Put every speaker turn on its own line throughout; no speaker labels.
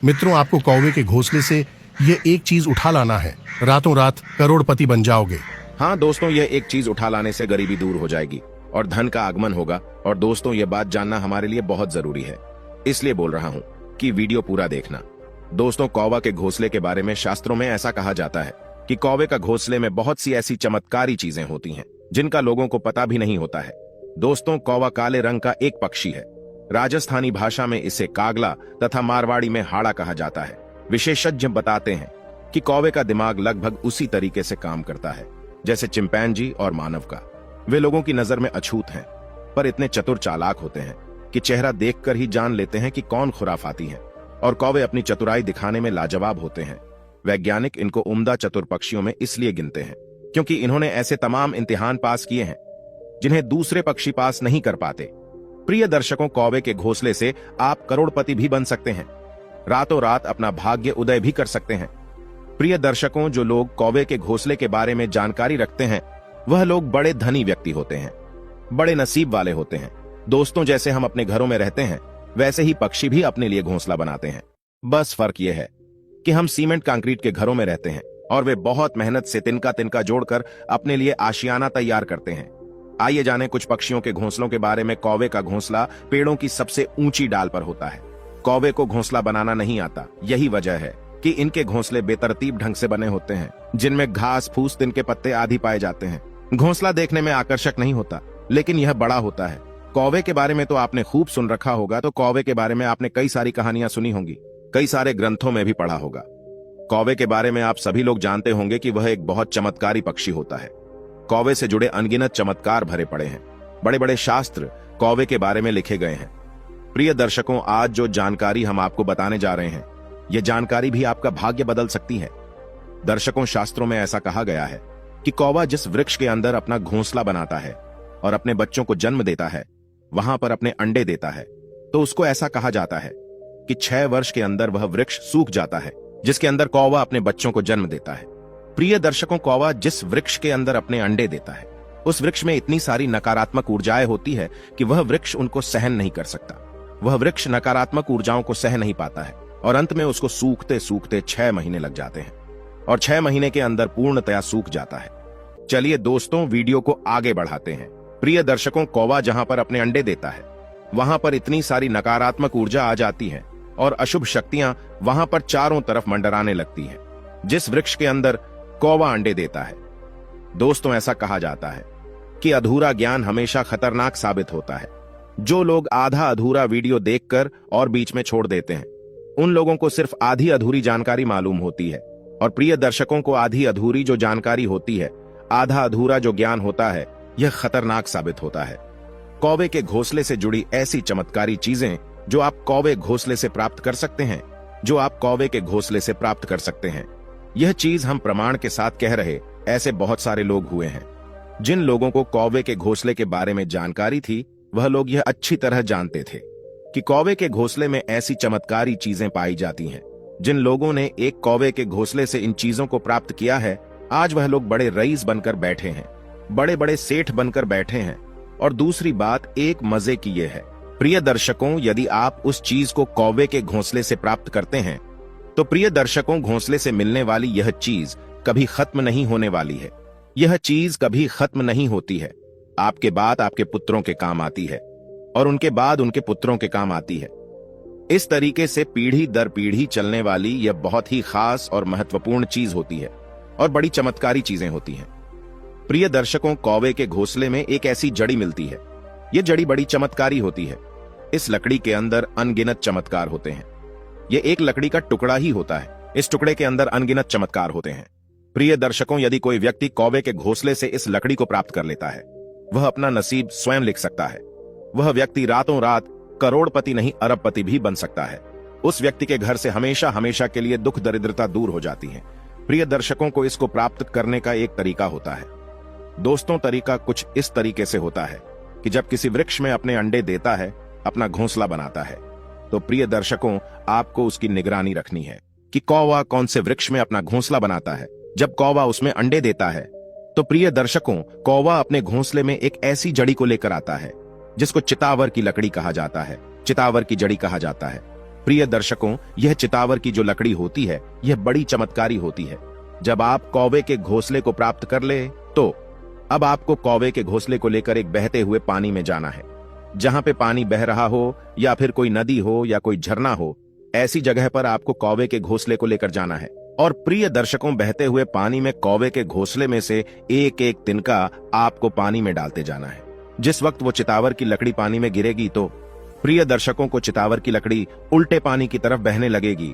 मित्रों, आपको कौवे के घोंसले से ये एक चीज उठा लाना है, रातों रात करोड़पति बन जाओगे।
हाँ दोस्तों, यह एक चीज उठा लाने से गरीबी दूर हो जाएगी और धन का आगमन होगा। और दोस्तों, यह बात जानना हमारे लिए बहुत जरूरी है, इसलिए बोल रहा हूँ कि वीडियो पूरा देखना। दोस्तों, कौवा के घोंसले के बारे में शास्त्रों में ऐसा कहा जाता है कि कौवे का घोंसले में बहुत सी ऐसी चमत्कारी चीजें होती हैं जिनका लोगों को पता भी नहीं होता है। दोस्तों, कौवा काले रंग का एक पक्षी है। राजस्थानी भाषा में इसे कागला तथा मारवाड़ी में हाड़ा कहा जाता है। विशेषज्ञ बताते हैं कि कौवे का दिमाग लगभग उसी तरीके से काम करता है जैसे चिंपैंजी और मानव का। वे लोगों की नजर में अछूत हैं, पर इतने चतुर चालाक होते हैं कि चेहरा देखकर ही जान लेते हैं कि कौन खुराफाती है। और कौवे अपनी चतुराई दिखाने में लाजवाब होते हैं। वैज्ञानिक इनको उम्दा चतुर पक्षियों में इसलिए गिनते हैं क्योंकि इन्होंने ऐसे तमाम इम्तिहान पास किए हैं जिन्हें दूसरे पक्षी पास नहीं कर पाते। प्रिय दर्शकों, कौवे के घोंसले से आप करोड़पति भी बन सकते हैं, रातों रात अपना भाग्य उदय भी कर सकते हैं। प्रिय दर्शकों, जो लोग कौवे के घोंसले के बारे में जानकारी रखते हैं वह लोग बड़े धनी व्यक्ति होते हैं, बड़े नसीब वाले होते हैं। दोस्तों, जैसे हम अपने घरों में रहते हैं वैसे ही पक्षी भी अपने लिए घोंसला बनाते हैं। बस फर्क यह है कि हम सीमेंट कंक्रीट के घरों में रहते हैं और वे बहुत मेहनत से तिनका तिनका जोड़कर अपने लिए आशियाना तैयार करते हैं। आइए जाने कुछ पक्षियों के घोंसलों के बारे में। कौवे का घोंसला पेड़ों की सबसे ऊंची डाल पर होता है। कौवे को घोंसला बनाना नहीं आता। यही वजह है कि इनके घोंसले बेतरतीब ढंग से बने होते हैं, जिनमें घास फूस तिनके पत्ते आदि पाए जाते हैं। घोंसला देखने में आकर्षक नहीं होता, लेकिन यह बड़ा होता है। कौवे के बारे में तो आपने खूब सुन रखा होगा, तो कौवे के बारे में आपने कई सारी कहानियां सुनी होंगी, कई सारे ग्रंथों में भी पढ़ा होगा। कौवे के बारे में आप सभी लोग जानते होंगे कि वह एक बहुत चमत्कारी पक्षी होता है। कौवे से जुड़े अनगिनत चमत्कार भरे पड़े हैं। बड़े बड़े शास्त्र कौवे के बारे में लिखे गए हैं। प्रिय दर्शकों, आज जो जानकारी हम आपको बताने जा रहे हैं, यह जानकारी भी आपका भाग्य बदल सकती है। दर्शकों, शास्त्रों में ऐसा कहा गया है कि कौवा जिस वृक्ष के अंदर अपना घोंसला बनाता है और अपने बच्चों को जन्म देता है, वहां पर अपने अंडे देता है, तो उसको ऐसा कहा जाता है कि 6 वर्ष के अंदर वह वृक्ष सूख जाता है जिसके अंदर कौवा अपने बच्चों को जन्म देता है। प्रिय दर्शकों, कौवा जिस वृक्ष के अंदर अपने अंडे देता है उस वृक्ष में इतनी सारी नकारात्मक ऊर्जाएं होती है कि वह वृक्ष उनको सहन नहीं कर सकता। वह वृक्ष नकारात्मक ऊर्जाओं को सह नहीं पाता है और अंत में उसको सूखते सूखते 6 महीने लग जाते हैं और 6 महीने के अंदर पूर्णतया सूख जाता है। चलिए दोस्तों, वीडियो को आगे बढ़ाते हैं। प्रिय दर्शकों, कौवा जहां पर अपने अंडे देता है वहां पर इतनी सारी नकारात्मक ऊर्जा आ जाती है और अशुभ शक्तियां वहां पर चारों तरफ मंडराने लगती हैं जिस वृक्ष के अंदर कौवा अंडे देता है। दोस्तों, ऐसा कहा जाता है कि अधूरा ज्ञान हमेशा खतरनाक साबित होता है। जो लोग आधा अधूरा वीडियो देखकर और बीच में छोड़ देते हैं, उन लोगों को सिर्फ आधी अधूरी जानकारी मालूम होती है। और प्रिय दर्शकों को आधी अधूरी जो जानकारी होती है, आधा अधूरा जो ज्ञान होता है, यह खतरनाक साबित होता है। कौवे के घोंसले से जुड़ी ऐसी चमत्कारी चीजें जो आप कौवे घोंसले से प्राप्त कर सकते हैं, जो आप कौवे के घोंसले से प्राप्त कर सकते हैं, यह चीज हम प्रमाण के साथ कह रहे ऐसे बहुत सारे लोग हुए हैं। जिन लोगों को कौवे के घोंसले के बारे में जानकारी थी, वह लोग यह अच्छी तरह जानते थे कि कौवे के घोंसले में ऐसी चमत्कारी चीजें पाई जाती हैं। जिन लोगों ने एक कौवे के घोंसले से इन चीजों को प्राप्त किया है, आज वह लोग बड़े रईस बनकर बैठे हैं, बड़े बड़े सेठ बनकर बैठे हैं। और दूसरी बात एक मजे की यह है, प्रिय दर्शकों, यदि आप उस चीज को कौवे के घोंसले से प्राप्त करते हैं तो प्रिय दर्शकों, घोंसले से मिलने वाली यह चीज कभी खत्म नहीं होने वाली है। यह चीज कभी खत्म नहीं होती है। आपके बाद आपके पुत्रों के काम आती है और उनके बाद उनके पुत्रों के काम आती है। इस तरीके से पीढ़ी दर पीढ़ी चलने वाली यह बहुत ही खास और महत्वपूर्ण चीज होती है और बड़ी चमत्कारी चीजें होती हैं। प्रिय दर्शकों, कौवे के घोंसले में एक ऐसी जड़ी मिलती है। यह जड़ी बड़ी चमत्कारी होती है। इस लकड़ी के अंदर अनगिनत चमत्कार होते हैं। यह एक लकड़ी का टुकड़ा ही होता है, इस टुकड़े के अंदर अनगिनत चमत्कार होते हैं। प्रिय दर्शकों, यदि कोई व्यक्ति कौवे के घोंसले से इस लकड़ी को प्राप्त कर लेता है, वह अपना नसीब स्वयं लिख सकता है। वह व्यक्ति रातों रात करोड़पति नहीं अरबपति भी बन सकता है। उस व्यक्ति के घर से हमेशा हमेशा के लिए दुख दरिद्रता दूर हो जाती है। प्रिय दर्शकों को इसको प्राप्त करने का एक तरीका होता है। दोस्तों, तरीका कुछ इस तरीके से होता है कि जब किसी वृक्ष में अपने अंडे देता है, अपना घोंसला बनाता है, तो प्रिय दर्शकों, आपको उसकी निगरानी रखनी है कि कौवा कौन से वृक्ष में अपना घोंसला बनाता है। जब कौवा उसमें अंडे देता है तो प्रिय दर्शकों, कौवा अपने घोंसले में एक ऐसी जड़ी को लेकर आता है जिसको चितावर की लकड़ी कहा जाता है, चितावर की जड़ी कहा जाता है। प्रिय दर्शकों, यह चितावर की जो लकड़ी होती है यह बड़ी चमत्कारी होती है। जब आप कौवे के घोंसले को प्राप्त कर ले तो अब आपको कौवे के घोंसले को लेकर एक बहते हुए पानी में जाना है। जहां पे पानी बह रहा हो या फिर कोई नदी हो या कोई झरना हो, ऐसी जगह पर आपको कौवे के घोंसले को लेकर जाना है। और प्रिय दर्शकों, बहते हुए पानी में कौवे के घोंसले में से एक एक तिनका आपको पानी में डालते जाना है। जिस वक्त वो चितावर की लकड़ी पानी में गिरेगी तो प्रिय दर्शकों को चितावर की लकड़ी उल्टे पानी की तरफ बहने लगेगी,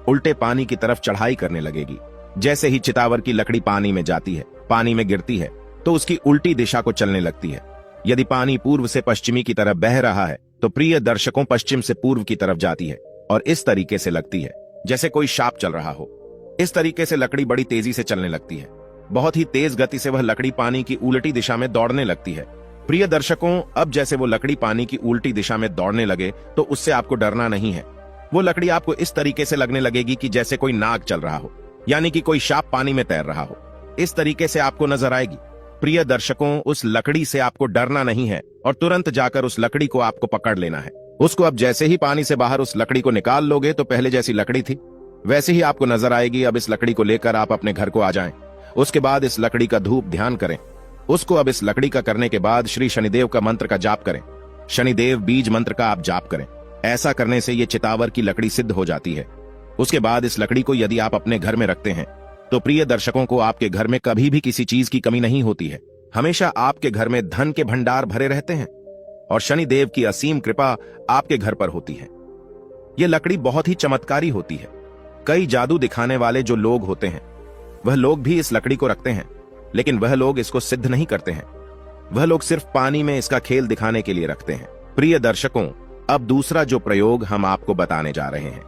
उल्टे पानी की तरफ चढ़ाई करने लगेगी। जैसे ही चितावर की लकड़ी पानी में जाती है, पानी में गिरती है, तो उसकी उल्टी दिशा को चलने लगती है। यदि पानी पूर्व से पश्चिमी की तरफ बह रहा है तो प्रिय दर्शकों पश्चिम से पूर्व की तरफ जाती है और इस तरीके से लगती है जैसे कोई सांप चल रहा हो। इस तरीके से लकड़ी बड़ी तेजी से चलने लगती है। बहुत ही तेज गति से वह लकड़ी पानी की उल्टी दिशा में दौड़ने लगती है। प्रिय दर्शकों, अब जैसे वो लकड़ी पानी की उल्टी दिशा में दौड़ने लगे तो उससे आपको डरना नहीं है। वो लकड़ी आपको इस तरीके से लगने लगेगी कि जैसे कोई नाग चल रहा हो, यानी कि कोई सांप पानी में तैर रहा हो। इस तरीके से आपको नजर आएगी। प्रिय दर्शकों, उस लकड़ी से आपको डरना नहीं है और तुरंत जाकर उस लकड़ी को आपको पकड़ लेना है। उसको अब जैसे ही पानी से बाहर उस लकड़ी को निकाल लोगे तो पहले जैसी लकड़ी थी वैसे ही आपको नजर आएगी। अब इस लकड़ी को लेकर आप अपने घर को आ जाएं। उसके बाद इस लकड़ी का धूप ध्यान करें। उसको अब इस लकड़ी का करने के बाद श्री शनिदेव का मंत्र का जाप करें। शनिदेव बीज मंत्र का आप जाप करें। ऐसा करने से ये चितावर की लकड़ी सिद्ध हो जाती है। उसके बाद इस लकड़ी को यदि आप अपने घर में रखते हैं तो प्रिय दर्शकों को आपके घर में कभी भी किसी चीज की कमी नहीं होती है। हमेशा आपके घर में धन के भंडार भरे रहते हैं और शनिदेव की असीम कृपा आपके घर पर होती है। यह लकड़ी बहुत ही चमत्कारी होती है। कई जादू दिखाने वाले जो लोग होते हैं वह लोग भी इस लकड़ी को रखते हैं, लेकिन वह लोग इसको सिद्ध नहीं करते हैं। वह लोग सिर्फ पानी में इसका खेल दिखाने के लिए रखते हैं। प्रिय दर्शकों, अब दूसरा जो प्रयोग हम आपको बताने जा रहे हैं,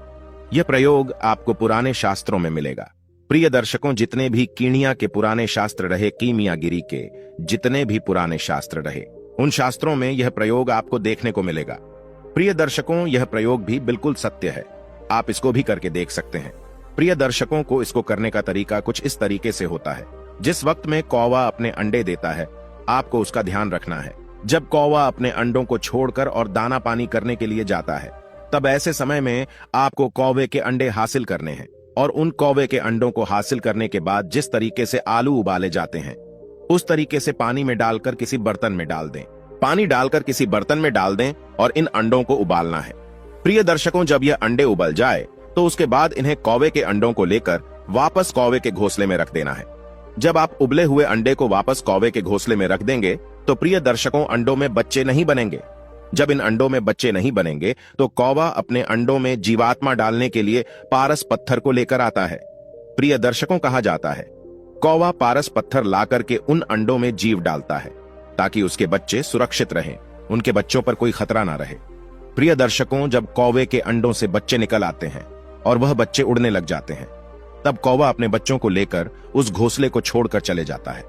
यह प्रयोग आपको पुराने शास्त्रों में मिलेगा। प्रिय दर्शकों, जितने भी कीणिया के पुराने शास्त्र रहे, कीमियागिरी के जितने भी पुराने शास्त्र रहे, उन शास्त्रों में यह प्रयोग आपको देखने को मिलेगा। प्रिय दर्शकों, यह प्रयोग भी बिल्कुल सत्य है। आप इसको भी करके देख सकते हैं। प्रिय दर्शकों को इसको करने का तरीका कुछ इस तरीके से होता है। जिस वक्त में कौवा अपने अंडे देता है, आपको उसका ध्यान रखना है। जब कौवा अपने अंडों को छोड़कर और दाना पानी करने के लिए जाता है, तब ऐसे समय में आपको कौवे के अंडे हासिल करने हैं और उन कौवे के अंडों को हासिल करने के बाद जिस तरीके से आलू उबाले जाते हैं, उस तरीके से पानी में डालकर किसी बर्तन में डाल दें। पानी डालकर किसी बर्तन में डाल दें और इन अंडों को उबालना है। प्रिय दर्शकों, जब यह अंडे उबल जाए तो उसके बाद इन्हें कौवे के अंडों को लेकर वापस कौवे के घोंसले में रख देना है। जब आप उबले हुए अंडे को वापस कौवे के घोंसले में रख देंगे तो प्रिय दर्शकों, अंडों में बच्चे नहीं बनेंगे। जब इन अंडों में बच्चे नहीं बनेंगे तो कौवा अपने अंडों में जीवात्मा डालने के लिए पारस पत्थर को लेकर आता है। प्रिय दर्शकों, कहा जाता है कौवा पारस पत्थर लाकर के उन अंडों में जीव डालता है ताकि उसके बच्चे सुरक्षित रहें, उनके बच्चों पर कोई खतरा ना रहे। प्रिय दर्शकों, जब कौवे के अंडों से बच्चे निकल आते हैं और वह बच्चे उड़ने लग जाते हैं, तब कौवा अपने बच्चों को लेकर उस घोंसले को छोड़कर चले जाता है।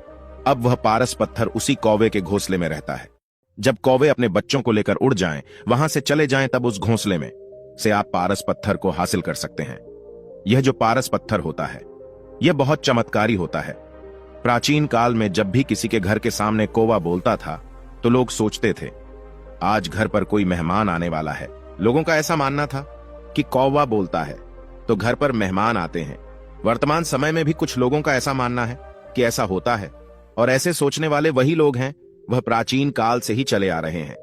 अब वह पारस पत्थर उसी कौवे के घोंसले में रहता है। जब कौवे अपने बच्चों को लेकर उड़ जाएं, वहां से चले जाएं, तब उस घोंसले में से आप पारस पत्थर को हासिल कर सकते हैं। यह जो पारस पत्थर होता है, यह बहुत चमत्कारी होता है। प्राचीन काल में जब भी किसी के घर के सामने कौवा बोलता था तो लोग सोचते थे आज घर पर कोई मेहमान आने वाला है। लोगों का ऐसा मानना था कि कौवा बोलता है तो घर पर मेहमान आते हैं। वर्तमान समय में भी कुछ लोगों का ऐसा मानना है कि ऐसा होता है, और ऐसे सोचने वाले वही लोग हैं, वह प्राचीन काल से ही चले आ रहे हैं।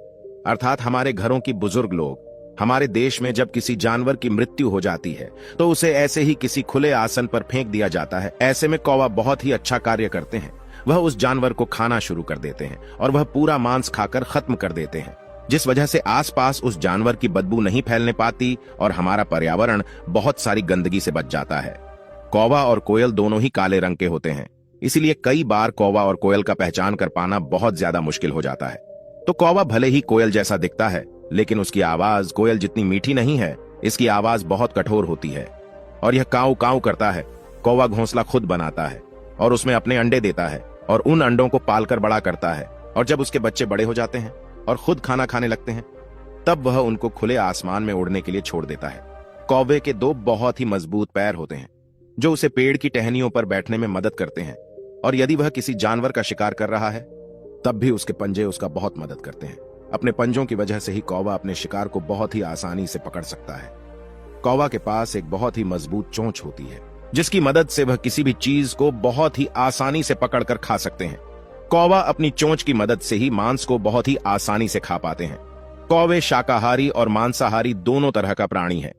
अर्थात हमारे घरों की बुजुर्ग लोग, हमारे देश में जब किसी जानवर की मृत्यु हो जाती है तो उसे ऐसे ही किसी खुले आसन पर फेंक दिया जाता है। ऐसे में कौवा बहुत ही अच्छा कार्य करते हैं। वह उस जानवर को खाना शुरू कर देते हैं और वह पूरा मांस खाकर खत्म कर देते हैं, जिस वजह से आसपास उस जानवर की बदबू नहीं फैलने पाती और हमारा पर्यावरण बहुत सारी गंदगी से बच जाता है। कौवा और कोयल दोनों ही काले रंग के होते हैं, इसलिए कई बार कौवा और कोयल का पहचान कर पाना बहुत ज्यादा मुश्किल हो जाता है। तो कौवा भले ही कोयल जैसा दिखता है, लेकिन उसकी आवाज कोयल जितनी मीठी नहीं है। इसकी आवाज बहुत कठोर होती है और यह काऊ काऊ करता है। कौवा घोंसला खुद बनाता है और उसमें अपने अंडे देता है और उन अंडों को पालकर बड़ा करता है, और जब उसके बच्चे बड़े हो जाते हैं और खुद खाना खाने लगते हैं, तब वह उनको खुले आसमान में उड़ने के लिए छोड़ देता है। कौवे के दो बहुत ही मजबूत पैर होते हैं जो उसे पेड़ की टहनियों पर बैठने में मदद करते हैं, और यदि वह किसी जानवर का शिकार कर रहा है तब भी उसके पंजे उसका बहुत मदद करते हैं। अपने पंजों की वजह से ही कौवा अपने शिकार को बहुत ही आसानी से पकड़ सकता है। कौवा के पास एक बहुत ही मजबूत चोंच होती है जिसकी मदद से वह किसी भी चीज को बहुत ही आसानी से पकड़कर खा सकते हैं। कौवा अपनी चोंच की मदद से ही मांस को बहुत ही आसानी से खा पाते हैं। कौवे शाकाहारी और मांसाहारी दोनों तरह का प्राणी है।